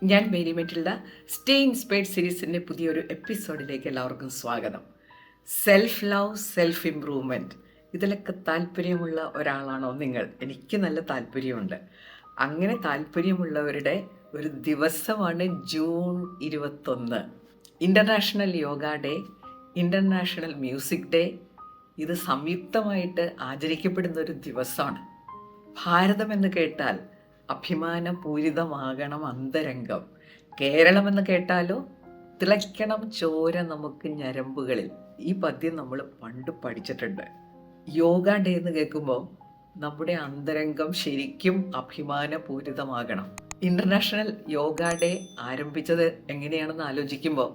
ഞാൻ Mary Metilda. Stay inspired സീരീസിൻ്റെ പുതിയൊരു എപ്പിസോഡിലേക്ക് എല്ലാവർക്കും സ്വാഗതം. സെൽഫ് ലവ്, സെൽഫ് ഇംപ്രൂവ്മെൻറ്റ്, ഇതിലൊക്കെ താല്പര്യമുള്ള ഒരാളാണോ നിങ്ങൾ? എനിക്ക് നല്ല താല്പര്യമുണ്ട്. അങ്ങനെ താല്പര്യമുള്ളവരുടെ ഒരു ദിവസമാണ് June 21, international yoga day, international music day. ഇത് സംയുക്തമായിട്ട് ആചരിക്കപ്പെടുന്ന ഒരു ദിവസമാണ്. ഭാരതം എന്ന് കേട്ടാൽ അഭിമാനപൂരിതമാകണം അന്തരംഗം. കേരളമെന്ന് കേട്ടാലോ തിളയ്ക്കണം ചോര നമുക്ക് ഞരമ്പുകളിൽ. ഈ പദ്യം നമ്മൾ പണ്ട് പഠിച്ചിട്ടുണ്ട്. യോഗ ഡേ എന്ന് കേൾക്കുമ്പോൾ നമ്മുടെ അന്തരംഗം ശരിക്കും അഭിമാനപൂരിതമാകണം. ഇൻ്റർനാഷണൽ യോഗ ഡേ ആരംഭിച്ചത് എങ്ങനെയാണെന്ന് ആലോചിക്കുമ്പോൾ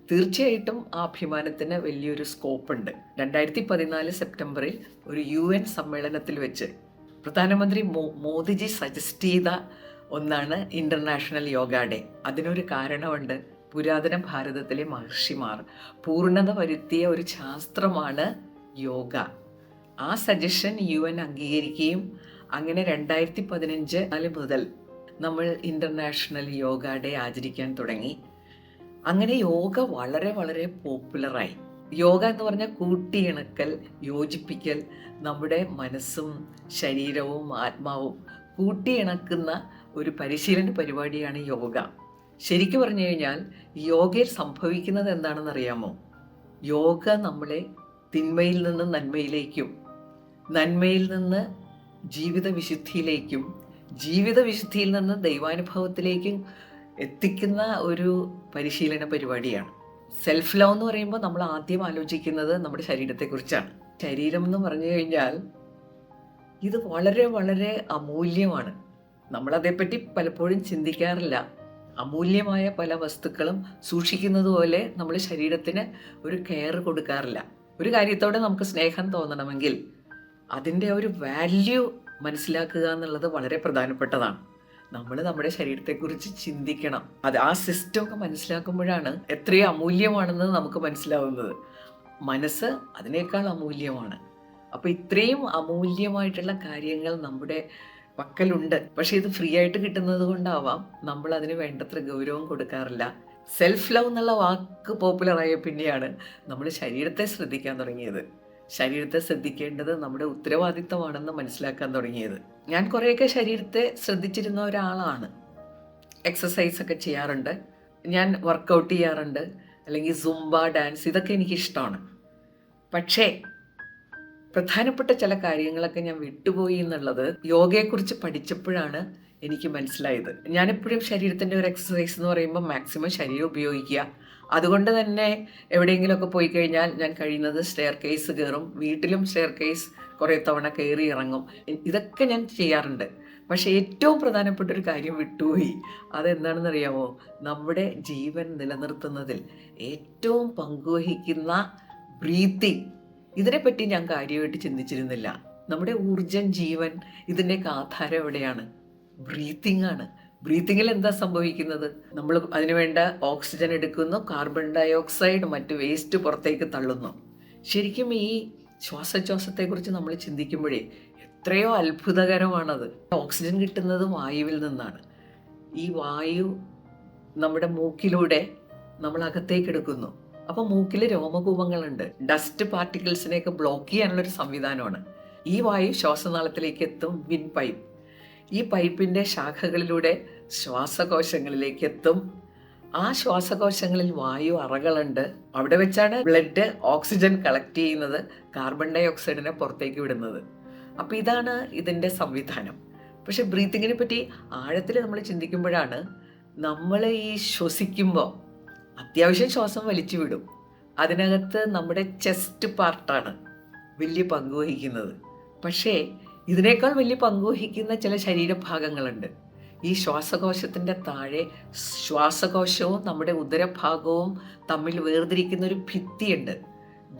തീർച്ചയായിട്ടും ആ അഭിമാനത്തിന് വലിയൊരു സ്കോപ്പുണ്ട്. 2014 സെപ്റ്റംബറിൽ ഒരു UN സമ്മേളനത്തിൽ വെച്ച് പ്രധാനമന്ത്രി മോദിജി സജസ്റ്റ് ചെയ്ത ഒന്നാണ് ഇൻ്റർനാഷണൽ യോഗ ഡേ. അതിനൊരു കാരണമുണ്ട്. പുരാതന ഭാരതത്തിലെ മഹർഷിമാർ പൂർണ്ണത വരുത്തിയ ഒരു ശാസ്ത്രമാണ് യോഗ. ആ സജഷൻ UN അംഗീകരിക്കുകയും അങ്ങനെ 2015 മുതൽ നമ്മൾ ഇൻ്റർനാഷണൽ യോഗ ഡേ ആചരിക്കാൻ തുടങ്ങി. അങ്ങനെ യോഗ വളരെ വളരെ പോപ്പുലറായി. യോഗ എന്ന് പറഞ്ഞാൽ കൂട്ടിയിണക്കൽ, യോജിപ്പിക്കൽ, നമ്മുടെ മനസ്സും ശരീരവും ആത്മാവും കൂട്ടിയിണക്കുന്ന ഒരു പരിശീലന പരിപാടിയാണ് യോഗ. ശരിക്കും പറഞ്ഞു കഴിഞ്ഞാൽ യോഗയിൽ സംഭവിക്കുന്നത് എന്താണെന്ന് അറിയാമോ? യോഗ നമ്മളെ തിന്മയിൽ നിന്ന് നന്മയിലേക്കും, നന്മയിൽ നിന്ന് ജീവിത വിശുദ്ധിയിലേക്കും, ജീവിത വിശുദ്ധിയിൽ നിന്ന് ദൈവാനുഭവത്തിലേക്കും എത്തിക്കുന്ന ഒരു പരിശീലന പരിപാടിയാണ്. സെൽഫ് ലവ് എന്ന് പറയുമ്പോൾ നമ്മൾ ആദ്യം ആലോചിക്കുന്നത് നമ്മുടെ ശരീരത്തെക്കുറിച്ചാണ്. ശരീരം എന്ന് പറഞ്ഞു കഴിഞ്ഞാൽ ഇത് വളരെ വളരെ അമൂല്യമാണ്. നമ്മളതേപ്പറ്റി പലപ്പോഴും ചിന്തിക്കാറില്ല. അമൂല്യമായ പല വസ്തുക്കളും സൂക്ഷിക്കുന്നത് പോലെ നമ്മൾ ശരീരത്തിന് ഒരു കെയർ കൊടുക്കാറില്ല. ഒരു കാര്യത്തോടെ നമുക്ക് സ്നേഹം തോന്നണമെങ്കിൽ അതിൻ്റെ ഒരു വാല്യൂ മനസ്സിലാക്കുക എന്നുള്ളത് വളരെ പ്രധാനപ്പെട്ടതാണ്. നമ്മൾ നമ്മുടെ ശരീരത്തെക്കുറിച്ച് ചിന്തിക്കണം. ആ സിസ്റ്റമൊക്കെ മനസ്സിലാക്കുമ്പോഴാണ് എത്രയോ അമൂല്യമാണെന്ന് നമുക്ക് മനസ്സിലാവുന്നത്. മനസ്സ് അതിനേക്കാൾ അമൂല്യമാണ്. അപ്പോൾ ഇത്രയും അമൂല്യമായിട്ടുള്ള കാര്യങ്ങൾ നമ്മുടെ പക്കലുണ്ട്. പക്ഷേ ഇത് ഫ്രീ ആയിട്ട് കിട്ടുന്നത് കൊണ്ടാവാം നമ്മൾ അതിന് വേണ്ടത്ര ഗൗരവം കൊടുക്കാറില്ല. സെൽഫ് ലവ് എന്നുള്ള വാക്ക് പോപ്പുലറായ പിന്നെയാണ് നമ്മൾ ശരീരത്തെ ശ്രദ്ധിക്കാൻ തുടങ്ങിയത്. ശരീരത്തെ ശ്രദ്ധിക്കേണ്ടത് നമ്മുടെ ഉത്തരവാദിത്തമാണെന്ന് മനസ്സിലാക്കാൻ തുടങ്ങിയത്. ഞാൻ കുറേയൊക്കെ ശരീരത്തെ ശ്രദ്ധിച്ചിരുന്ന ഒരാളാണ്. എക്സസൈസൊക്കെ ചെയ്യാറുണ്ട്, ഞാൻ വർക്കൗട്ട് ചെയ്യാറുണ്ട്, അല്ലെങ്കിൽ സുംബ ഡാൻസ്, ഇതൊക്കെ എനിക്കിഷ്ടമാണ്. പക്ഷേ പ്രധാനപ്പെട്ട ചില കാര്യങ്ങളൊക്കെ ഞാൻ വിട്ടുപോയി എന്നുള്ളത് യോഗയെക്കുറിച്ച് പഠിച്ചപ്പോഴാണ് എനിക്ക് മനസ്സിലായത്. ഞാനെപ്പോഴും ശരീരത്തിൻ്റെ ഒരു എക്സസൈസ് എന്ന് പറയുമ്പോൾ മാക്സിമം ശരീരം ഉപയോഗിക്കുക. അതുകൊണ്ട് തന്നെ എവിടെയെങ്കിലുമൊക്കെ പോയി കഴിഞ്ഞാൽ ഞാൻ കഴിയുന്നത് സ്റ്റെയർ കേസ് കയറും. വീട്ടിലും സ്റ്റെയർ കേസ് കുറേ തവണ കയറി ഇറങ്ങും. ഇതൊക്കെ ഞാൻ ചെയ്യാറുണ്ട്. പക്ഷേ ഏറ്റവും പ്രധാനപ്പെട്ട ഒരു കാര്യം വിട്ടുപോയി. അതെന്താണെന്ന് അറിയാമോ? നമ്മുടെ ജീവൻ നിലനിർത്തുന്നതിൽ ഏറ്റവും പങ്കുവഹിക്കുന്ന ബ്രീത്തിങ്. ഇതിനെപ്പറ്റി ഞാൻ കാര്യമായിട്ട് ചിന്തിച്ചിരുന്നില്ല. നമ്മുടെ ഊർജം, ജീവൻ, ഇതിൻ്റെയൊക്കെ ആധാരം എവിടെയാണ്? ബ്രീത്തിങ് ആണ്. ബ്രീത്തിങ്ങിൽ എന്താ സംഭവിക്കുന്നത്? നമ്മൾ അതിനുവേണ്ട ഓക്സിജൻ എടുക്കുന്നു, കാർബൺ ഡൈ ഓക്സൈഡ്, മറ്റ് വേസ്റ്റ് പുറത്തേക്ക് തള്ളുന്നു. ശരിക്കും ഈ ശ്വാസോച്ഛ്വാസത്തെക്കുറിച്ച് നമ്മൾ ചിന്തിക്കുമ്പോഴേ എത്രയോ അത്ഭുതകരമാണത്. ഓക്സിജൻ കിട്ടുന്നത് വായുവിൽ നിന്നാണ്. ഈ വായു നമ്മുടെ മൂക്കിലൂടെ നമ്മൾ അകത്തേക്ക് എടുക്കുന്നു. അപ്പോൾ മൂക്കിൽ രോമകൂപങ്ങളുണ്ട്. ഡസ്റ്റ് പാർട്ടിക്കിൾസിനെയൊക്കെ ബ്ലോക്ക് ചെയ്യാനുള്ളൊരു സംവിധാനമാണ്. ഈ വായു ശ്വാസനാളത്തിലേക്ക് എത്തും, വിൻ പൈപ്പ്. ഈ പൈപ്പിൻ്റെ ശാഖകളിലൂടെ ശ്വാസകോശങ്ങളിലേക്ക് എത്തും. ആ ശ്വാസകോശങ്ങളിൽ വായു അറകളുണ്ട്. അവിടെ വെച്ചാണ് ബ്ലഡ് ഓക്സിജൻ കളക്ട് ചെയ്യുന്നത്, കാർബൺ ഡൈ ഓക്സൈഡിനെ പുറത്തേക്ക് വിടുന്നത്. അപ്പോൾ ഇതാണ് ഇതിൻ്റെ സംവിധാനം. പക്ഷെ ബ്രീത്തിങ്ങിനെ പറ്റി ആഴത്തിൽ നമ്മൾ ചിന്തിക്കുമ്പോഴാണ് നമ്മൾ ഈ ശ്വസിക്കുമ്പോൾ അത്യാവശ്യം ശ്വാസം വലിച്ചു വിടും. അതിനകത്ത് നമ്മുടെ ചെസ്റ്റ് പാർട്ടാണ് വലിയ പങ്ക് വഹിക്കുന്നത്. പക്ഷേ ഇതിനേക്കാൾ വലിയ പങ്കുവഹിക്കുന്ന ചില ശരീരഭാഗങ്ങളുണ്ട്. ഈ ശ്വാസകോശത്തിൻ്റെ താഴെ ശ്വാസകോശവും നമ്മുടെ ഉദരഭാഗവും തമ്മിൽ വേർതിരിക്കുന്ന ഒരു ഭിത്തിയുണ്ട്.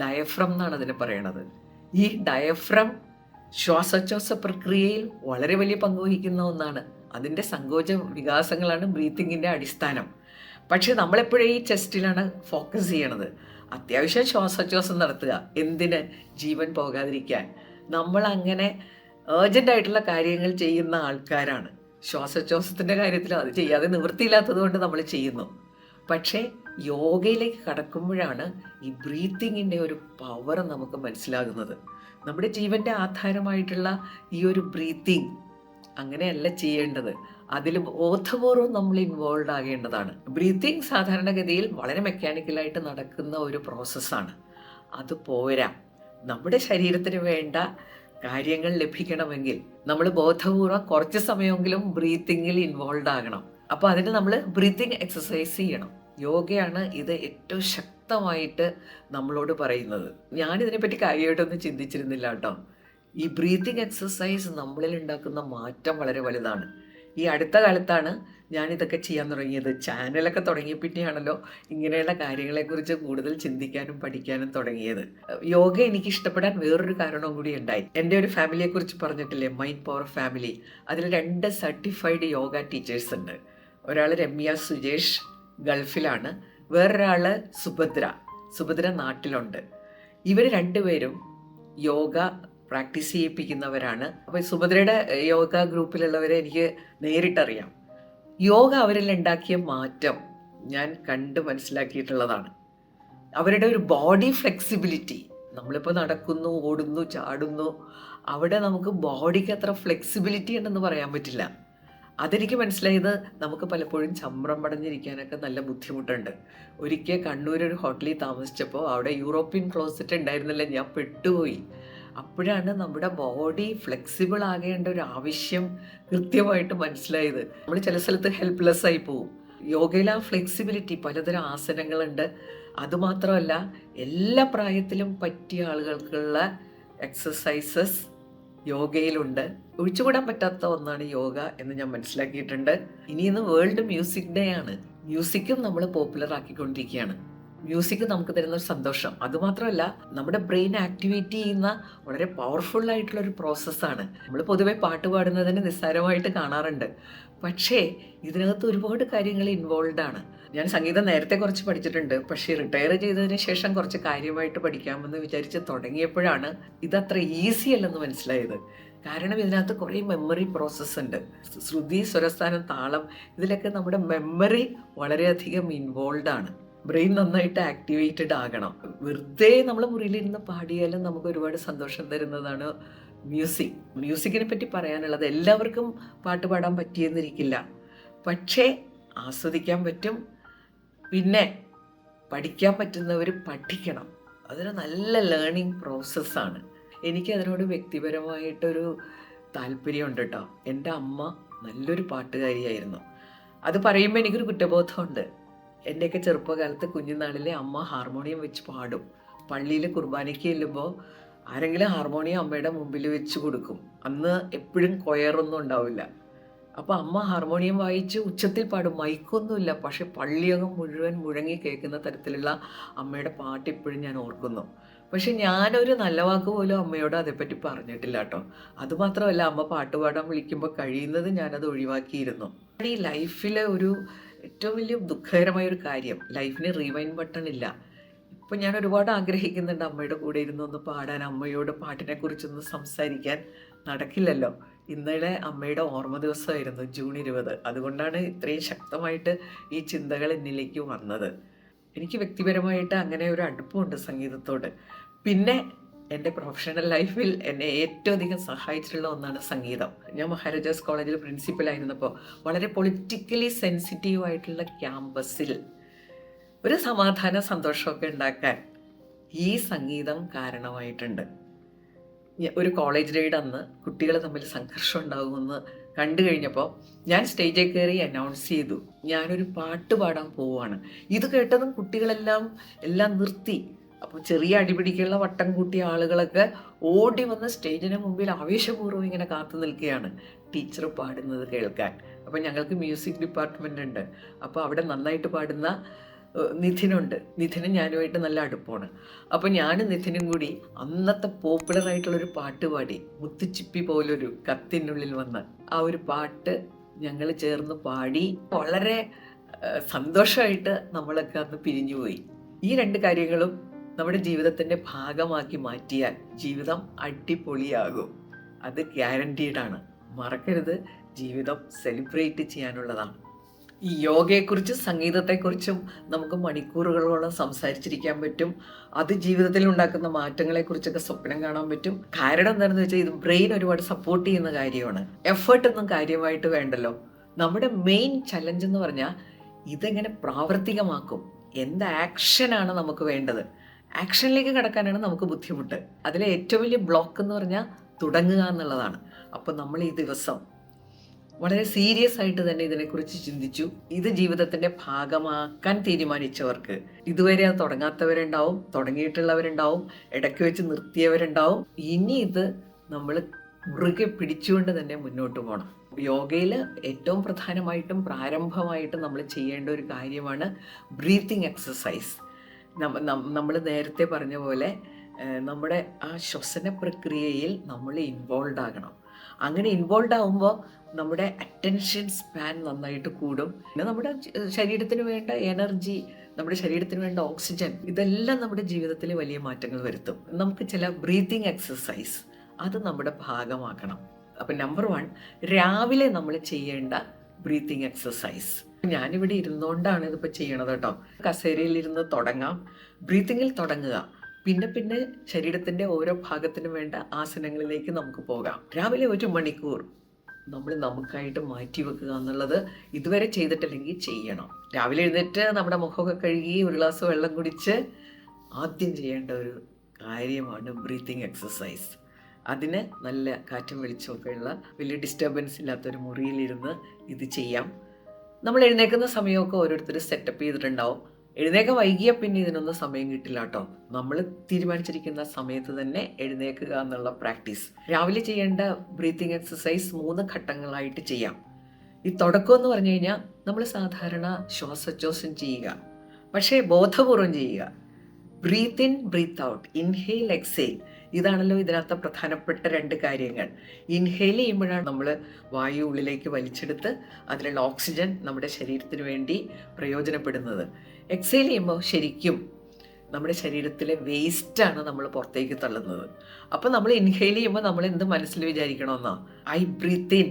ഡയഫ്രം എന്നാണ് അതിനെ പറയണത്. ഈ ഡയഫ്രം ശ്വാസോച്ഛ്വാസ പ്രക്രിയയിൽ വളരെ വലിയ പങ്കുവഹിക്കുന്ന ഒന്നാണ്. അതിൻ്റെ സങ്കോച വികാസങ്ങളാണ് ബ്രീത്തിങ്ങിൻ്റെ അടിസ്ഥാനം. പക്ഷെ നമ്മളെപ്പോഴും ഈ ചെസ്റ്റിലാണ് ഫോക്കസ് ചെയ്യണത്. അത്യാവശ്യം ശ്വാസോച്ഛ്വാസം നടത്തുക. എന്തിന്? ജീവൻ പോകാതിരിക്കാൻ. നമ്മൾ അങ്ങനെ ഏർജൻ്റായിട്ടുള്ള കാര്യങ്ങൾ ചെയ്യുന്ന ആൾക്കാരാണ്. ശ്വാസോച്ഛ്വാസത്തിൻ്റെ കാര്യത്തിൽ അത് ചെയ്യാതെ നിവൃത്തിയില്ലാത്തത് കൊണ്ട് നമ്മൾ ചെയ്യുന്നു. പക്ഷേ യോഗയിലേക്ക് കടക്കുമ്പോഴാണ് ഈ ബ്രീത്തിങ്ങിൻ്റെ ഒരു പവർ നമുക്ക് മനസ്സിലാകുന്നത്. നമ്മുടെ ജീവൻ്റെ ആധാരമായിട്ടുള്ള ഈ ഒരു ബ്രീത്തിങ് അങ്ങനെയല്ല ചെയ്യേണ്ടത്. അതിൽ ബോധപൂർവം നമ്മൾ ഇൻവോൾവ് ആകേണ്ടതാണ്. ബ്രീത്തിങ് സാധാരണഗതിയിൽ വളരെ മെക്കാനിക്കലായിട്ട് നടക്കുന്ന ഒരു പ്രോസസ്സാണ്. അത് പോരാ. നമ്മുടെ ശരീരത്തിന് വേണ്ട കാര്യങ്ങൾ ലഭിക്കണമെങ്കിൽ നമ്മൾ ബോധപൂർവം കുറച്ച് സമയമെങ്കിലും ബ്രീത്തിങ്ങിൽ ഇൻവോൾവ് ആകണം. അപ്പോൾ അതിന് നമ്മൾ ബ്രീത്തിങ് എക്സസൈസ് ചെയ്യണം. യോഗയാണ് ഇത് ഏറ്റവും ശക്തമായിട്ട് നമ്മളോട് പറയുന്നത്. ഞാനിതിനെപ്പറ്റി കാര്യമായിട്ടൊന്നും ചിന്തിച്ചിരുന്നില്ല കേട്ടോ. ഈ ബ്രീത്തിങ് എക്സസൈസ് നമ്മളിൽ ഉണ്ടാക്കുന്ന മാറ്റം വളരെ വലുതാണ്. ഈ അടുത്ത കാലത്താണ് ഞാനിതൊക്കെ ചെയ്യാൻ തുടങ്ങിയത്. ചാനലൊക്കെ തുടങ്ങിയപ്പോഴാണല്ലോ ഇങ്ങനെയുള്ള കാര്യങ്ങളെക്കുറിച്ച് കൂടുതൽ ചിന്തിക്കാനും പഠിക്കാനും തുടങ്ങിയത്. യോഗ എനിക്ക് ഇഷ്ടപ്പെടാൻ വേറൊരു കാരണവും കൂടി ഉണ്ടായി. എൻ്റെ ഒരു ഫാമിലിയെക്കുറിച്ച് പറഞ്ഞിട്ടില്ലേ, മൈൻഡ് പവർ ഫാമിലി. അതിൽ 2 സർട്ടിഫൈഡ് യോഗ ടീച്ചേഴ്സ് ഉണ്ട്. ഒരാൾ രമ്യ സുജേഷ്, ഗൾഫിലാണ്. വേറൊരാൾ സുഭദ്ര നാട്ടിലുണ്ട്. ഇവർ രണ്ടുപേരും യോഗ പ്രാക്ടീസ് ചെയ്യിപ്പിക്കുന്നവരാണ്. അപ്പോൾ സുഭദ്രയുടെ യോഗ ഗ്രൂപ്പിലുള്ളവരെ എനിക്ക് നേരിട്ടറിയാം. യോഗ അവരിൽ ഉണ്ടാക്കിയ മാറ്റം ഞാൻ കണ്ട് മനസ്സിലാക്കിയിട്ടുള്ളതാണ്. അവരുടെ ഒരു ബോഡി ഫ്ലെക്സിബിലിറ്റി. നമ്മളിപ്പോൾ നടക്കുന്നു, ഓടുന്നു, ചാടുന്നു, അവിടെ നമുക്ക് ബോഡിക്ക് അത്ര ഫ്ലെക്സിബിലിറ്റി ഉണ്ടെന്ന് പറയാൻ പറ്റില്ല. അതെനിക്ക് മനസ്സിലായത് നമുക്ക് പലപ്പോഴും ചമ്രം പടഞ്ഞിരിക്കാനൊക്കെ നല്ല ബുദ്ധിമുട്ടുണ്ട്. ഒരിക്കൽ കണ്ണൂർ ഒരു ഹോട്ടലിൽ താമസിച്ചപ്പോൾ അവിടെ യൂറോപ്യൻ ക്ലോസറ്റ് ഉണ്ടായിരുന്നില്ല. ഞാൻ പെട്ടുപോയി. അപ്പോഴാണ് നമ്മുടെ ബോഡി ഫ്ലെക്സിബിൾ ആകേണ്ട ഒരു ആവശ്യം കൃത്യമായിട്ട് മനസ്സിലായത്. നമ്മൾ ചില സ്ഥലത്ത് ഹെൽപ്ലെസ് ആയി പോവും. യോഗയിൽ ആ ഫ്ലെക്സിബിലിറ്റി, പലതരം ആസനങ്ങളുണ്ട്. അതുമാത്രമല്ല എല്ലാ പ്രായത്തിലും പറ്റിയ ആളുകൾക്കുള്ള എക്സസൈസസ് യോഗയിലുണ്ട്. ഒഴിച്ചുകൂടാൻ പറ്റാത്ത ഒന്നാണ് യോഗ എന്ന് ഞാൻ മനസ്സിലാക്കിയിട്ടുണ്ട്. ഇന്ന് വേൾഡ് മ്യൂസിക് ഡേ ആണ്. മ്യൂസിക്കും നമ്മൾ പോപ്പുലർ ആക്കിക്കൊണ്ടിരിക്കുകയാണ്. മ്യൂസിക് നമുക്ക് തരുന്ന ഒരു സന്തോഷം. അതുമാത്രമല്ല നമ്മുടെ ബ്രെയിൻ ആക്ടിവേറ്റ് ചെയ്യുന്ന വളരെ പവർഫുൾ ആയിട്ടുള്ള ഒരു പ്രോസസ്സാണ്. നമ്മൾ പൊതുവെ പാട്ട് പാടുന്നതിന് നിസ്സാരമായിട്ട് കാണാറുണ്ട്. പക്ഷേ ഇതിനകത്ത് ഒരുപാട് കാര്യങ്ങൾ ഇൻവോൾവ് ആണ്. ഞാൻ സംഗീതം നേരത്തെ കുറച്ച് പഠിച്ചിട്ടുണ്ട്. പക്ഷേ റിട്ടയർ ചെയ്തതിന് ശേഷം കുറച്ച് കാര്യമായിട്ട് പഠിക്കാമെന്ന് വിചാരിച്ച് തുടങ്ങിയപ്പോഴാണ് ഇതത്ര ഈസി അല്ലെന്ന് മനസ്സിലായത്. കാരണം ഇതിനകത്ത് കുറേ മെമ്മറി പ്രോസസ്സ് ഉണ്ട്. ശ്രുതി, സ്വരസ്ഥാനം, താളം, ഇതിലൊക്കെ നമ്മുടെ മെമ്മറി വളരെയധികം ഇൻവോൾവ് ആണ്. ബ്രെയിൻ നന്നായിട്ട് ആക്ടിവേറ്റഡ് ആകണം. വെറുതെ നമ്മൾ മുറിയിലിരുന്ന് പാടിയാലും നമുക്ക് ഒരുപാട് സന്തോഷം തരുന്നതാണ് മ്യൂസിക്. മ്യൂസിക്കിനെ പറ്റി പറയാനുള്ളത്, എല്ലാവർക്കും പാട്ട് പാടാൻ പറ്റിയെന്നിരിക്കില്ല, പക്ഷേ ആസ്വദിക്കാൻ പറ്റും. പിന്നെ പഠിക്കാൻ പറ്റുന്നവർ പഠിക്കണം. അതൊരു നല്ല ലേണിംഗ് പ്രോസസ്സാണ്. എനിക്ക് അതിനോട് വ്യക്തിപരമായിട്ടൊരു താല്പര്യമുണ്ട് കേട്ടോ. എൻ്റെ അമ്മ നല്ലൊരു പാട്ടുകാരിയായിരുന്നു. അത് പറയുമ്പോൾ എനിക്കൊരു കുറ്റബോധമുണ്ട്. എൻ്റെയൊക്കെ ചെറുപ്പകാലത്ത് കുഞ്ഞുനാളിലെ അമ്മ ഹാർമോണിയം വെച്ച് പാടും. പള്ളിയിൽ കുർബാനയ്ക്ക് ചെല്ലുമ്പോൾ ആരെങ്കിലും ഹാർമോണിയം അമ്മയുടെ മുമ്പിൽ വെച്ച് കൊടുക്കും. അന്ന് എപ്പോഴും കൊയറൊന്നും ഉണ്ടാവില്ല. അപ്പോൾ അമ്മ ഹാർമോണിയം വായിച്ച് ഉച്ചത്തിൽ പാടും. മൈക്കൊന്നുമില്ല, പക്ഷെ പള്ളിയകം മുഴുവൻ മുഴങ്ങി കേൾക്കുന്ന തരത്തിലുള്ള അമ്മയുടെ പാട്ട് ഇപ്പോഴും ഞാൻ ഓർക്കുന്നു. പക്ഷെ ഞാനൊരു നല്ല വാക്ക് പോലും അമ്മയോട് അതേപ്പറ്റി പറഞ്ഞിട്ടില്ല കേട്ടോ. അതുമാത്രമല്ല, അമ്മ പാട്ട് പാടാൻ വിളിക്കുമ്പോൾ കഴിയുന്നത് ഞാനത് ഒഴിവാക്കിയിരുന്നു. ഈ ലൈഫിലെ ഒരു ഏറ്റവും വലിയ ദുഃഖകരമായൊരു കാര്യം, ലൈഫിന് റീവൈൻഡ് ബട്ടൺ ഇല്ല. ഇപ്പം ഞാൻ ഒരുപാട് ആഗ്രഹിക്കുന്നുണ്ട് അമ്മയുടെ കൂടെ ഇരുന്നൊന്ന് പാടാൻ, അമ്മയോട് പാട്ടിനെക്കുറിച്ചൊന്ന് സംസാരിക്കാൻ. നടക്കില്ലല്ലോ. ഇന്നലെ അമ്മയുടെ ഓർമ്മ ദിവസമായിരുന്നു, ജൂൺ 20. അതുകൊണ്ടാണ് ഇത്രയും ശക്തമായിട്ട് ഈ ചിന്തകൾ എന്നിലേക്ക് വന്നത്. എനിക്ക് വ്യക്തിപരമായിട്ട് അങ്ങനെ ഒരു അടുപ്പമുണ്ട് സംഗീതത്തോട്. പിന്നെ എൻ്റെ പ്രൊഫഷണൽ ലൈഫിൽ എന്നെ ഏറ്റവും അധികം സഹായിച്ചിട്ടുള്ള ഒന്നാണ് സംഗീതം. ഞാൻ മഹാരാജാസ് കോളേജിൽ പ്രിൻസിപ്പലായിരുന്നപ്പോൾ വളരെ പൊളിറ്റിക്കലി സെൻസിറ്റീവ് ആയിട്ടുള്ള ക്യാമ്പസിൽ ഒരു സമാധാന സന്തോഷമൊക്കെ ഉണ്ടാക്കാൻ ഈ സംഗീതം കാരണമായിട്ടുണ്ട്. ഒരു കോളേജ് റൈഡ് അന്ന് കുട്ടികൾ തമ്മിൽ സംഘർഷം ഉണ്ടാകുമെന്ന് കണ്ടു കഴിഞ്ഞപ്പോൾ ഞാൻ സ്റ്റേജിൽ കയറി അനൗൺസ് ചെയ്തു, ഞാനൊരു പാട്ട് പാടാൻ പോവുകയാണ്. ഇത് കേട്ടതും കുട്ടികളെല്ലാം നിർത്തി. അപ്പോൾ ചെറിയ അടിപിടിക്കുള്ള വട്ടം കൂട്ടിയ ആളുകളൊക്കെ ഓടി വന്ന് സ്റ്റേജിന് മുമ്പിൽ ആവേശപൂർവ്വം ഇങ്ങനെ കാത്തു നിൽക്കുകയാണ് ടീച്ചർ പാടുന്നത് കേൾക്കാൻ. അപ്പോൾ ഞങ്ങൾക്ക് മ്യൂസിക് ഡിപ്പാർട്ട്മെൻ്റ് ഉണ്ട്. അപ്പോൾ അവിടെ നന്നായിട്ട് പാടുന്ന നിധിനും ഞാനുമായിട്ട് നല്ല അടുപ്പമാണ്. അപ്പോൾ ഞാനും നിധിനും കൂടി അന്നത്തെ പോപ്പുലറായിട്ടുള്ളൊരു പാട്ട് പാടി, മുത്തുച്ചിപ്പി പോലൊരു കത്തിനുള്ളിൽ വന്ന ആ ഒരു പാട്ട് ഞങ്ങൾ ചേർന്ന് പാടി. വളരെ സന്തോഷമായിട്ട് നമ്മളൊക്കെ അന്ന് പിരിഞ്ഞുപോയി. ഈ 2 കാര്യങ്ങളും നമ്മുടെ ജീവിതത്തിൻ്റെ ഭാഗമാക്കി മാറ്റിയാൽ ജീവിതം അടിപൊളിയാകും. അത് ഗ്യാരണ്ടീഡാണ്. മറക്കരുത്, ജീവിതം സെലിബ്രേറ്റ് ചെയ്യാനുള്ളതാണ്. ഈ യോഗയെക്കുറിച്ചും സംഗീതത്തെക്കുറിച്ചും നമുക്ക് മണിക്കൂറുകളോളം സംസാരിച്ചിരിക്കാൻ പറ്റും. അത് ജീവിതത്തിൽ ഉണ്ടാക്കുന്ന മാറ്റങ്ങളെക്കുറിച്ചൊക്കെ സ്വപ്നം കാണാൻ പറ്റും. കാരണം എന്താണെന്ന് വെച്ചാൽ ഇത് ബ്രെയിൻ ഒരുപാട് സപ്പോർട്ട് ചെയ്യുന്ന കാര്യമാണ്. എഫേർട്ടൊന്നും കാര്യമായിട്ട് വേണ്ടല്ലോ. നമ്മുടെ മെയിൻ ചലഞ്ച് എന്ന് പറഞ്ഞാൽ ഇതെങ്ങനെ പ്രാവർത്തികമാക്കും, എന്ത് ആക്ഷനാണ് നമുക്ക് വേണ്ടത്, ആക്ഷനിലേക്ക് കടക്കാനാണ് നമുക്ക് ബുദ്ധിമുട്ട്. അതിലെ ഏറ്റവും വലിയ ബ്ലോക്ക് എന്ന് പറഞ്ഞാൽ തുടങ്ങുക എന്നുള്ളതാണ്. അപ്പോൾ നമ്മൾ ഈ ദിവസം വളരെ സീരിയസ് ആയിട്ട് തന്നെ ഇതിനെക്കുറിച്ച് ചിന്തിച്ചു. ഇത് ജീവിതത്തിന്റെ ഭാഗമാക്കാൻ തീരുമാനിച്ചവർക്ക്, ഇതുവരെ അത് തുടങ്ങാത്തവരുണ്ടാവും, തുടങ്ങിയിട്ടുള്ളവരുണ്ടാവും, ഇടയ്ക്ക് വെച്ച് നിർത്തിയവരുണ്ടാവും. ഇനി ഇത് നമ്മൾ മുറുകെ പിടിച്ചുകൊണ്ട് തന്നെ മുന്നോട്ട് പോകണം. യോഗയിൽ ഏറ്റവും പ്രധാനമായിട്ടും പ്രാരംഭമായിട്ടും നമ്മൾ ചെയ്യേണ്ട ഒരു കാര്യമാണ് ബ്രീത്തിങ് എക്സസൈസ്. നമ്മൾ നേരത്തെ പറഞ്ഞ പോലെ നമ്മുടെ ആ ശ്വസന പ്രക്രിയയിൽ നമ്മൾ ഇൻവോൾവ് ആകണം. അങ്ങനെ ഇൻവോൾവ് ആകുമ്പോൾ നമ്മുടെ അറ്റൻഷൻ സ്പാൻ നന്നായിട്ട് കൂടും. പിന്നെ നമ്മുടെ ശരീരത്തിന് വേണ്ട എനർജി, നമ്മുടെ ശരീരത്തിന് വേണ്ട ഓക്സിജൻ, ഇതെല്ലാം നമ്മുടെ ജീവിതത്തിൽ വലിയ മാറ്റങ്ങൾ വരുത്തും. നമുക്ക് ചില ബ്രീത്തിങ് എക്സസൈസ് അത് നമ്മുടെ ഭാഗമാക്കണം. അപ്പം നമ്പർ 1, രാവിലെ നമ്മൾ ചെയ്യേണ്ട ബ്രീത്തിങ് എക്സസൈസ്. ഞാനിവിടെ ഇരുന്നുകൊണ്ടാണ് ഇതിപ്പോൾ ചെയ്യണത് കേട്ടോ. കസേരയിലിരുന്ന് തുടങ്ങാം, ബ്രീത്തിങ്ങിൽ തുടങ്ങുക. പിന്നെ ശരീരത്തിൻ്റെ ഓരോ ഭാഗത്തിനും വേണ്ട ആസനങ്ങളിലേക്ക് നമുക്ക് പോകാം. രാവിലെ 1 മണിക്കൂർ നമ്മൾ നമുക്കായിട്ട് മാറ്റി വെക്കുക എന്നുള്ളത് ഇതുവരെ ചെയ്തിട്ടില്ലെങ്കിൽ ചെയ്യണം. രാവിലെ എഴുന്നേറ്റ് നമ്മുടെ മുഖമൊക്കെ കഴുകി ഒരു ഗ്ലാസ് വെള്ളം കുടിച്ച് ആദ്യം ചെയ്യേണ്ട ഒരു കാര്യമാണ് ബ്രീത്തിങ് എക്സസൈസ്. അതിന് നല്ല കാറ്റും വെളിച്ചമൊക്കെ ഉള്ള വലിയ ഡിസ്റ്റർബൻസ് ഇല്ലാത്തൊരു മുറിയിലിരുന്ന് ഇത് ചെയ്യാം. നമ്മൾ എഴുന്നേൽക്കുന്ന സമയമൊക്കെ ഓരോരുത്തർ സെറ്റപ്പ് ചെയ്തിട്ടുണ്ടാവും. എഴുന്നേൽക്കാൻ വൈകിയാൽ പിന്നെ ഇതിനൊന്നും സമയം കിട്ടില്ല കേട്ടോ. നമ്മൾ തീരുമാനിച്ചിരിക്കുന്ന സമയത്ത് തന്നെ എഴുന്നേൽക്കുക എന്നുള്ള പ്രാക്ടീസ്. രാവിലെ ചെയ്യേണ്ട ബ്രീത്തിങ് എക്സസൈസ് 3 ഘട്ടങ്ങളായിട്ട് ചെയ്യാം. ഈ തുടക്കം എന്ന് പറഞ്ഞു കഴിഞ്ഞാൽ നമ്മൾ സാധാരണ ശ്വാസോച്ഛ്വാസം ചെയ്യുക, പക്ഷേ ബോധപൂർവം ചെയ്യുക. Breathe in, breathe out, inhale, exhale. ഇതാണല്ലോ ഇതിനകത്ത് പ്രധാനപ്പെട്ട 2 കാര്യങ്ങൾ. ഇൻഹെയിൽ ചെയ്യുമ്പോഴാണ് നമ്മൾ വായു ഉള്ളിലേക്ക് വലിച്ചെടുത്ത് അതിലുള്ള ഓക്സിജൻ നമ്മുടെ ശരീരത്തിന് വേണ്ടി പ്രയോജനപ്പെടുന്നത്. എക്സെയിൽ ചെയ്യുമ്പോൾ ശരിക്കും നമ്മുടെ ശരീരത്തിലെ വേസ്റ്റാണ് നമ്മൾ പുറത്തേക്ക് തള്ളുന്നത്. അപ്പോൾ നമ്മൾ ഇൻഹെയിൽ ചെയ്യുമ്പോൾ നമ്മൾ എന്ത് മനസ്സിൽ വിചാരിക്കണമെന്നോ, I breathe in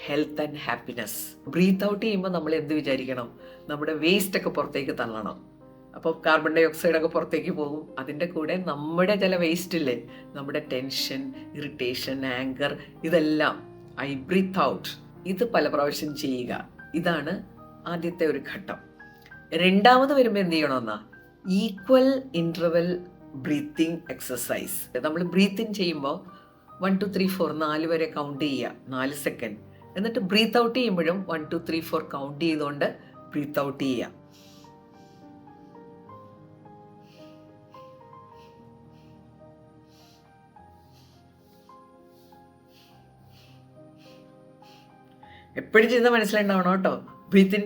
health and happiness. Breathe out ചെയ്യുമ്പോൾ നമ്മൾ എന്ത് വിചാരിക്കണം, നമ്മുടെ വേസ്റ്റൊക്കെ പുറത്തേക്ക് തള്ളണം. അപ്പോൾ കാർബൺ ഡൈ ഓക്സൈഡൊക്കെ പുറത്തേക്ക് പോകും. അതിൻ്റെ കൂടെ നമ്മുടെ ചില വേസ്റ്റ് ഇല്ലേ, നമ്മുടെ ടെൻഷൻ, ഇറിറ്റേഷൻ, ആങ്കർ, ഇതെല്ലാം ഐ ബ്രീത്ത് ഔട്ട്. ഇത് പല പ്രാവശ്യം ചെയ്യുക. ഇതാണ് ആദ്യത്തെ ഒരു ഘട്ടം. രണ്ടാമത് വരുമ്പോൾ എന്ത് ചെയ്യണമെന്നാ, ഈക്വൽ ഇൻ്റർവെൽ ബ്രീത്തിങ് എക്സസൈസ്. നമ്മൾ ബ്രീത്ത് ഇൻ ചെയ്യുമ്പോൾ 1 2 3 4 4 വരെ കൗണ്ട് ചെയ്യുക, 4 സെക്കൻഡ്. എന്നിട്ട് ബ്രീത്ത് ഔട്ട് ചെയ്യുമ്പോഴും 1 2 3 4 കൗണ്ട് ചെയ്തുകൊണ്ട് ബ്രീത്ത് ഔട്ട് ചെയ്യുക. എപ്പോഴും ചെയ്യുന്നത് മനസ്സിലുണ്ടാവണം കേട്ടോ. ബ്രീത്ത്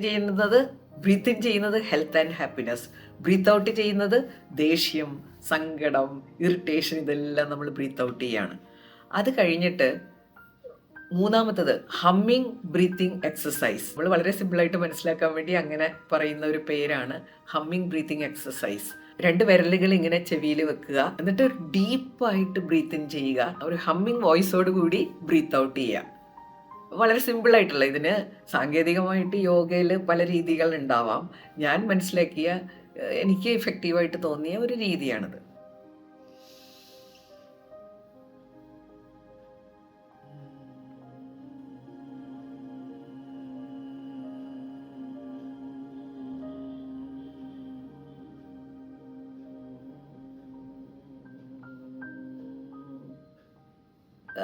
ഇൻ ചെയ്യുന്നത് health and happiness, breathe out ചെയ്യുന്നത് ദേഷ്യം, സങ്കടം, ഇറിറ്റേഷൻ, ഇതെല്ലാം നമ്മൾ ബ്രീത്ത് ഔട്ട് ചെയ്യാണ്. അത് കഴിഞ്ഞിട്ട് മൂന്നാമത്തത് ഹമ്മിങ് ബ്രീത്തിങ് എക്സസൈസ്. നമ്മൾ വളരെ സിമ്പിളായിട്ട് മനസ്സിലാക്കാൻ വേണ്ടി അങ്ങനെ പറയുന്ന ഒരു പേരാണ് ഹമ്മിങ് ബ്രീത്തിങ് എക്സസൈസ്. 2 വിരലുകൾ ഇങ്ങനെ ചെവിയിൽ വെക്കുക, എന്നിട്ട് ഡീപ്പായിട്ട് ബ്രീത്ത് ഇൻ ചെയ്യുക, ഒരു ഹമ്മിങ് വോയിസോട് കൂടി ബ്രീത്ത് ഔട്ട് ചെയ്യുക. വളരെ സിമ്പിളായിട്ടുള്ള, ഇതിന് സാങ്കേതികമായിട്ട് യോഗയിൽ പല രീതികൾ ഉണ്ടാവാം. ഞാൻ മനസ്സിലാക്കിയ, എനിക്ക് എഫക്റ്റീവായിട്ട് തോന്നിയ ഒരു രീതിയാണിത്.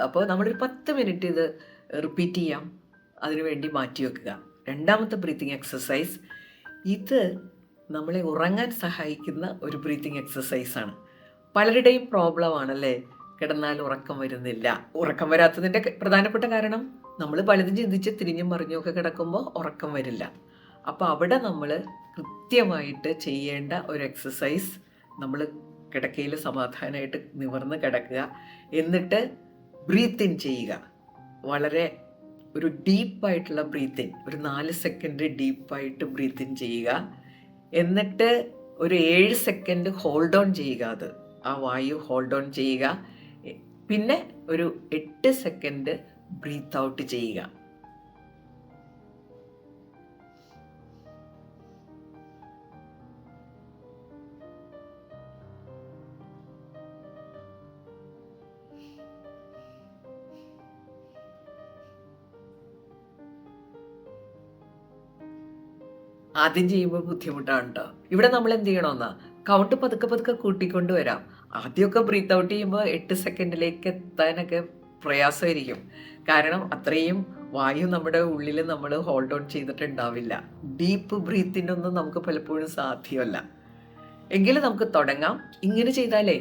അപ്പോൾ നമ്മളൊരു 10 മിനിറ്റ് ഇത് റിപ്പീറ്റ് ചെയ്യാം, അതിനുവേണ്ടി മാറ്റി വെക്കുക. രണ്ടാമത്തെ ബ്രീത്തിങ് എക്സസൈസ്, ഇത് നമ്മളെ ഉറങ്ങാൻ സഹായിക്കുന്ന ഒരു ബ്രീത്തിങ് എക്സസൈസാണ്. പലരുടെയും പ്രോബ്ലം ആണല്ലേ, കിടന്നാൽ ഉറക്കം വരുന്നില്ല. ഉറക്കം വരാത്തതിൻ്റെ പ്രധാനപ്പെട്ട കാരണം നമ്മൾ പലതും ചിന്തിച്ച് തിരിഞ്ഞും മറിഞ്ഞുമൊക്കെ കിടക്കുമ്പോൾ ഉറക്കം വരില്ല. അപ്പോൾ അവിടെ നമ്മൾ കൃത്യമായിട്ട് ചെയ്യേണ്ട ഒരു എക്സസൈസ്, നമ്മൾ കിടക്കയിൽ സമാധാനമായിട്ട് നിവർന്ന് കിടക്കുക, എന്നിട്ട് ബ്രീത്ത് ഇൻ ചെയ്യുക. വളരെ ഒരു ഡീപ്പായിട്ടുള്ള ബ്രീത്ത് ഇൻ, ഒരു 4 സെക്കൻഡ് ഡീപ്പായിട്ട് ബ്രീത്ത് ഇൻ ചെയ്യുക. എന്നിട്ട് ഒരു 7 സെക്കൻഡ് ഹോൾഡ് ഓൺ ചെയ്യുക, അത് ആ വായു ഹോൾഡ് ഓൺ ചെയ്യുക. പിന്നെ ഒരു 8 സെക്കൻഡ് ബ്രീത്ത് ഔട്ട് ചെയ്യുക. ആദ്യം ചെയ്യുമ്പോൾ ബുദ്ധിമുട്ടാണ് കേട്ടോ. ഇവിടെ നമ്മൾ എന്ത് ചെയ്യണമെന്നാ, കൗണ്ട് പതുക്കെ പതുക്കെ കൂട്ടിക്കൊണ്ട് വരാം. ആദ്യമൊക്കെ ബ്രീത്ത് ഔട്ട് ചെയ്യുമ്പോൾ 8 സെക്കൻഡിലേക്ക് എത്താനൊക്കെ പ്രയാസമായിരിക്കും. കാരണം അത്രയും വായു നമ്മുടെ ഉള്ളിൽ നമ്മൾ ഹോൾഡ് ഓൺ ചെയ്തിട്ടുണ്ടാവില്ല. ഡീപ്പ് ബ്രീത്തിനൊന്നും നമുക്ക് പലപ്പോഴും സാധ്യമല്ല. എങ്കിലും നമുക്ക് തുടങ്ങാം. ഇങ്ങനെ ചെയ്താലേ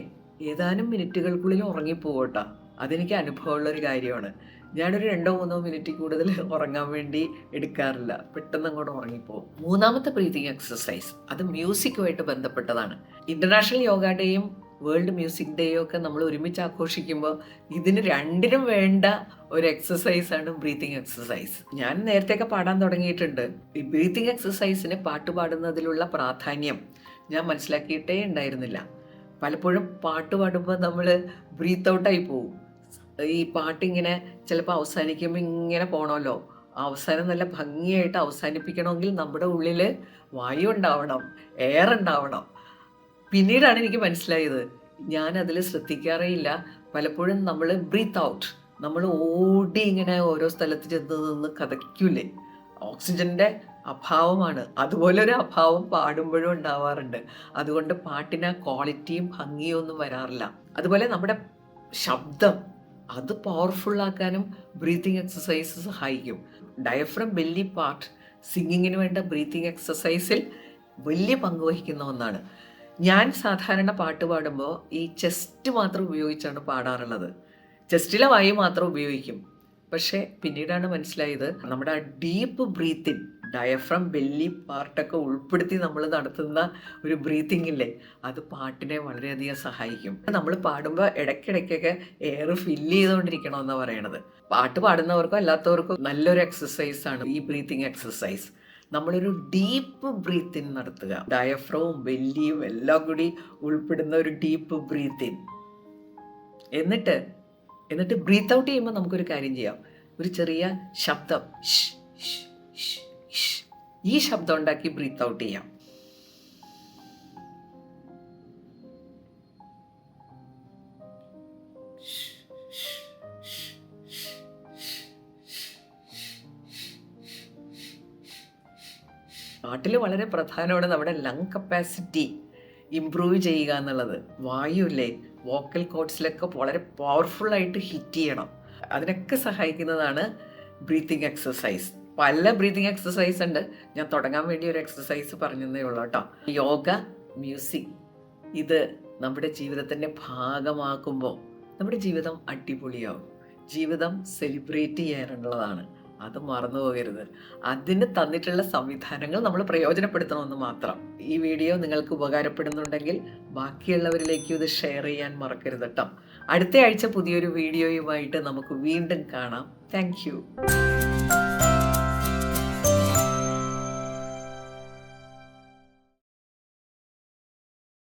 ഏതാനും മിനിറ്റുകൾക്കുള്ളിൽ ഉറങ്ങിപ്പോകട്ടോ. അതെനിക്ക് അനുഭവമുള്ളൊരു കാര്യമാണ്. ഞാനൊരു 2-3 മിനിറ്റ് കൂടുതൽ ഉറങ്ങാൻ വേണ്ടി എടുക്കാറില്ല. പെട്ടെന്ന് അങ്ങോട്ട് ഉറങ്ങിപ്പോകും. മൂന്നാമത്തെ ബ്രീതിങ് എക്സസൈസ്, അത് മ്യൂസിക്കുമായിട്ട് ബന്ധപ്പെട്ടതാണ്. ഇന്റർനാഷണൽ യോഗ ഡേയും വേൾഡ് മ്യൂസിക് ഡേയും ഒക്കെ നമ്മൾ ഒരുമിച്ച് ആഘോഷിക്കുമ്പോൾ ഇതിന് രണ്ടിനും വേണ്ട ഒരു എക്സസൈസാണ് ബ്രീതിങ് എക്സസൈസ്. ഞാൻ നേരത്തെയൊക്കെ പാടാൻ തുടങ്ങിയിട്ടുണ്ട്. ഈ ബ്രീതിങ് എക്സസൈസിന് പാട്ട് പാടുന്നതിലുള്ള പ്രാധാന്യം ഞാൻ മനസ്സിലാക്കിയിട്ടേ ഉണ്ടായിരുന്നില്ല. പലപ്പോഴും പാട്ട് പാടുമ്പോൾ നമ്മൾ ബ്രീത്ത് ഔട്ടായി പോകും. ഈ പാട്ടിങ്ങനെ ചിലപ്പോൾ അവസാനിക്കുമ്പോൾ ഇങ്ങനെ പോകണമല്ലോ. അവസാനം നല്ല ഭംഗിയായിട്ട് അവസാനിപ്പിക്കണമെങ്കിൽ നമ്മുടെ ഉള്ളിൽ വായു ഉണ്ടാവണം, എയർ ഉണ്ടാവണം. പിന്നീടാണ് എനിക്ക് മനസ്സിലായത്, ഞാനതിൽ ശ്രദ്ധിക്കാറേ ഇല്ല. പലപ്പോഴും നമ്മൾ ബ്രീത്ത് ഔട്ട്, നമ്മൾ ഓടി ഇങ്ങനെ ഓരോ സ്ഥലത്ത് ചെന്ന് നിന്ന് കഥയ്ക്കൂലേ, ഓക്സിജൻ്റെ അഭാവമാണ്. അതുപോലെ ഒരു അഭാവം പാടുമ്പോഴും ഉണ്ടാവാറുണ്ട്. അതുകൊണ്ട് പാട്ടിന് ക്വാളിറ്റിയും ഭംഗിയും ഒന്നും വരാറില്ല. അതുപോലെ നമ്മുടെ ശബ്ദം അത് പവർഫുള്ളാക്കാനും ബ്രീത്തിങ് എക്സസൈസ് സഹായിക്കും. ഡയഫ്രം ബെല്ലി പാർട്ട് സിംഗിങ്ങിന് വേണ്ട ബ്രീത്തിങ് എക്സസൈസിൽ വലിയ പങ്ക് വഹിക്കുന്ന ഒന്നാണ്. ഞാൻ സാധാരണ പാട്ട് പാടുമ്പോൾ ഈ ചെസ്റ്റ് മാത്രം ഉപയോഗിച്ചാണ് പാടാറുള്ളത്. ചെസ്റ്റിലെ വായു മാത്രം ഉപയോഗിക്കും. പക്ഷേ പിന്നീടാണ് മനസ്സിലായത്, നമ്മുടെ ആ ഡീപ്പ് ബ്രീത്തിങ്, ഡയഫ്രം ബെല്ലി പാർട്ടൊക്കെ ഉൾപ്പെടുത്തി നമ്മൾ നടത്തുന്ന ഒരു ബ്രീത്തിങ് ഇല്ലേ, അത് പാട്ടിനെ വളരെയധികം സഹായിക്കും. നമ്മൾ പാടുമ്പോൾ ഇടയ്ക്കിടയ്ക്കൊക്കെ എയർ ഫില്ല് ചെയ്തുകൊണ്ടിരിക്കണമെന്നാണ് പറയണത്. പാട്ട് പാടുന്നവർക്കും അല്ലാത്തവർക്കും നല്ലൊരു എക്സസൈസാണ് ഈ ബ്രീത്തിങ് എക്സസൈസ്. നമ്മളൊരു ഡീപ്പ് ബ്രീത്തിങ് നടത്തുക. ഡയഫ്രവും ബെല്ലിയും എല്ലാം കൂടി ഉൾപ്പെടുന്ന ഒരു ഡീപ്പ് ബ്രീത്തിങ്. എന്നിട്ട് ബ്രീത്ത് ഔട്ട് ചെയ്യുമ്പോൾ നമുക്കൊരു കാര്യം ചെയ്യാം. ഒരു ചെറിയ ശബ്ദം, ഈ ശബ്ദം ഉണ്ടാക്കി ബ്രീത്ത് ഔട്ട് ചെയ്യാം. പാട്ടിൽ വളരെ പ്രധാനമാണ് നമ്മുടെ ലങ് കപ്പാസിറ്റി ഇംപ്രൂവ് ചെയ്യുക എന്നുള്ളത്. വായുല്ലേ വോക്കൽ കോഡ്സിലൊക്കെ വളരെ പവർഫുള്ളായിട്ട് ഹിറ്റ് ചെയ്യണം. അതിനൊക്കെ സഹായിക്കുന്നതാണ് ബ്രീത്തിങ് എക്സസൈസ്. പല ബ്രീത്തിങ് എക്സസൈസ് ഉണ്ട്. ഞാൻ തുടങ്ങാൻ വേണ്ടി ഒരു എക്സസൈസ് പറഞ്ഞതേ ഉള്ളൂ കേട്ടോ. യോഗ, മ്യൂസിക് ഇത് നമ്മുടെ ജീവിതത്തിൻ്റെ ഭാഗമാക്കുമ്പോൾ നമ്മുടെ ജീവിതം അടിപൊളിയാവും. ജീവിതം സെലിബ്രേറ്റ് ചെയ്യാനുള്ളതാണ്. അത് മറന്നു പോകരുത്. അതിന് തന്നിട്ടുള്ള സംവിധാനങ്ങൾ നമ്മൾ പ്രയോജനപ്പെടുത്തണമെന്ന് മാത്രം. ഈ വീഡിയോ നിങ്ങൾക്ക് ഉപകാരപ്പെടുന്നുണ്ടെങ്കിൽ ബാക്കിയുള്ളവരിലേക്ക് ഇത് ഷെയർ ചെയ്യാൻ മറക്കരുത് കേട്ടോ. അടുത്ത ആഴ്ച പുതിയൊരു വീഡിയോയുമായിട്ട് നമുക്ക് വീണ്ടും കാണാം. താങ്ക്